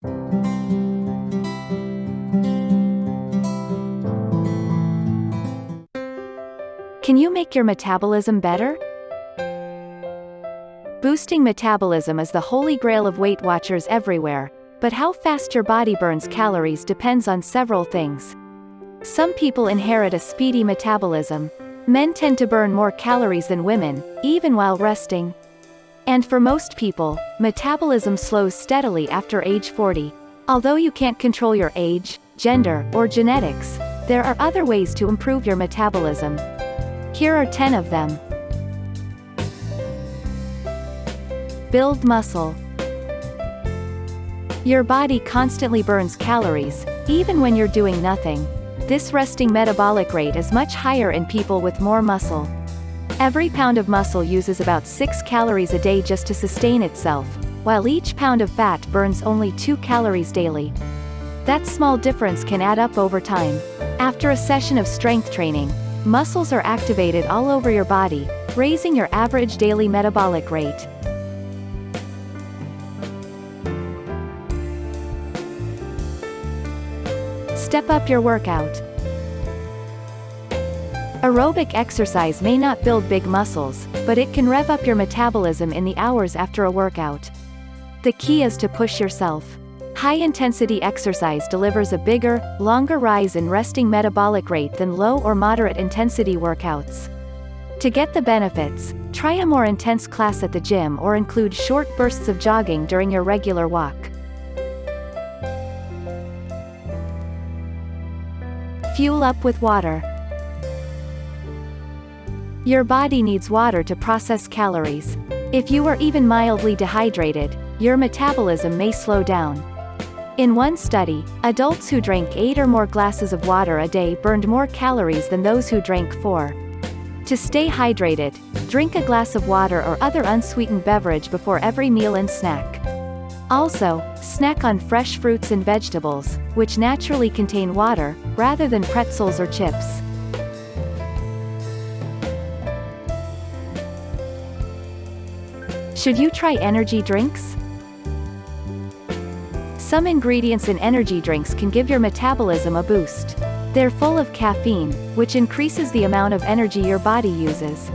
Can you make your metabolism better? Boosting metabolism is the holy grail of Weight Watchers everywhere, but how fast your body burns calories depends on several things. Some people inherit a speedy metabolism. Men tend to burn more calories than women, even while resting. And for most people, metabolism slows steadily after age 40. Although you can't control your age, gender, or genetics, there are other ways to improve your metabolism. Here are 10 of them. Build muscle. Your body constantly burns calories, even when you're doing nothing. This resting metabolic rate is much higher in people with more muscle. Every pound of muscle uses about 6 calories a day just to sustain itself, while each pound of fat burns only 2 calories daily. That small difference can add up over time. After a session of strength training, muscles are activated all over your body, raising your average daily metabolic rate. Step up your workout. Aerobic exercise may not build big muscles, but it can rev up your metabolism in the hours after a workout. The key is to push yourself. High-intensity exercise delivers a bigger, longer rise in resting metabolic rate than low or moderate-intensity workouts. To get the benefits, try a more intense class at the gym or include short bursts of jogging during your regular walk. Fuel up with water. Your body needs water to process calories. If you are even mildly dehydrated, your metabolism may slow down. In one study, adults who drank 8 or more glasses of water a day burned more calories than those who drank 4. To stay hydrated, drink a glass of water or other unsweetened beverage before every meal and snack. Also, snack on fresh fruits and vegetables, which naturally contain water, rather than pretzels or chips. Should you try energy drinks? Some ingredients in energy drinks can give your metabolism a boost. They're full of caffeine, which increases the amount of energy your body uses.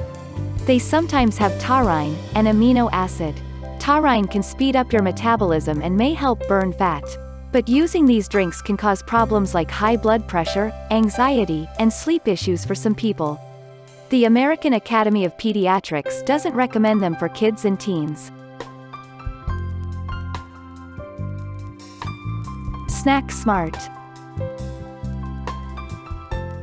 They sometimes have taurine, an amino acid. Taurine can speed up your metabolism and may help burn fat. But using these drinks can cause problems like high blood pressure, anxiety, and sleep issues for some people. The American Academy of Pediatrics doesn't recommend them for kids and teens. Snack smart.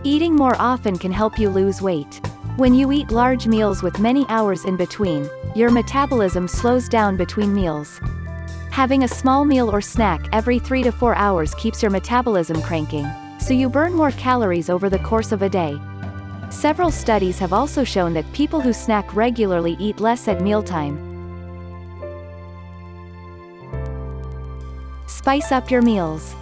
Eating more often can help you lose weight. When you eat large meals with many hours in between, your metabolism slows down between meals. Having a small meal or snack every 3 to 4 hours keeps your metabolism cranking, so you burn more calories over the course of a day. Several studies have also shown that people who snack regularly eat less at mealtime. Spice up your meals.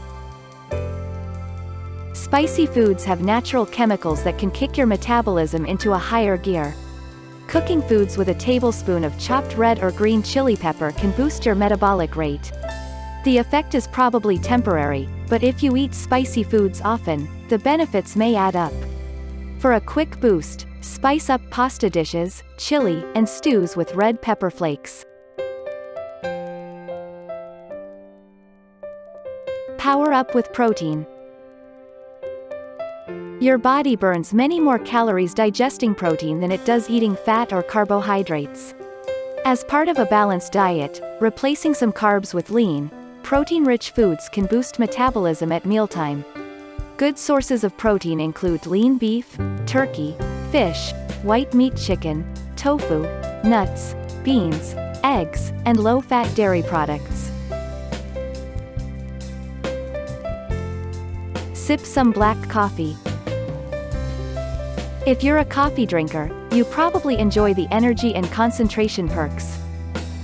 Spicy foods have natural chemicals that can kick your metabolism into a higher gear. Cooking foods with a tablespoon of chopped red or green chili pepper can boost your metabolic rate. The effect is probably temporary, but if you eat spicy foods often, the benefits may add up. For a quick boost, spice up pasta dishes, chili, and stews with red pepper flakes. Power up with protein. Your body burns many more calories digesting protein than it does eating fat or carbohydrates. As part of a balanced diet, replacing some carbs with lean, protein-rich foods can boost metabolism at mealtime. Good sources of protein include lean beef, turkey, fish, white meat chicken, tofu, nuts, beans, eggs, and low-fat dairy products. Sip some black coffee. If you're a coffee drinker, you probably enjoy the energy and concentration perks.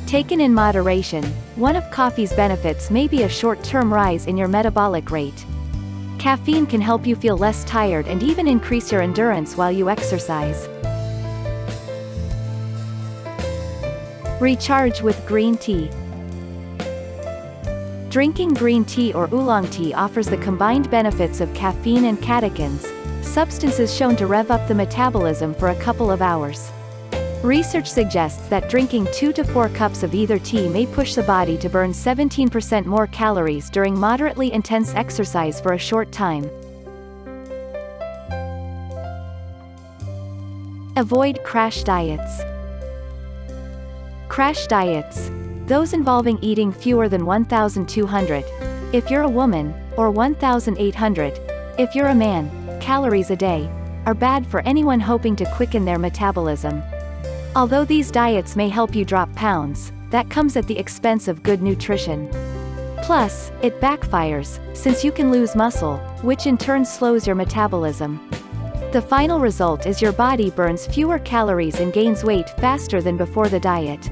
Taken in moderation, one of coffee's benefits may be a short-term rise in your metabolic rate. Caffeine can help you feel less tired and even increase your endurance while you exercise. Recharge with green tea. Drinking green tea or oolong tea offers the combined benefits of caffeine and catechins, substances shown to rev up the metabolism for a couple of hours. Research suggests that drinking 2 to 4 cups of either tea may push the body to burn 17% more calories during moderately intense exercise for a short time. Avoid crash diets. Crash diets, those involving eating fewer than 1,200, if you're a woman, or 1,800, if you're a man, calories a day, are bad for anyone hoping to quicken their metabolism. Although these diets may help you drop pounds, that comes at the expense of good nutrition. Plus, it backfires, since you can lose muscle, which in turn slows your metabolism. The final result is your body burns fewer calories and gains weight faster than before the diet.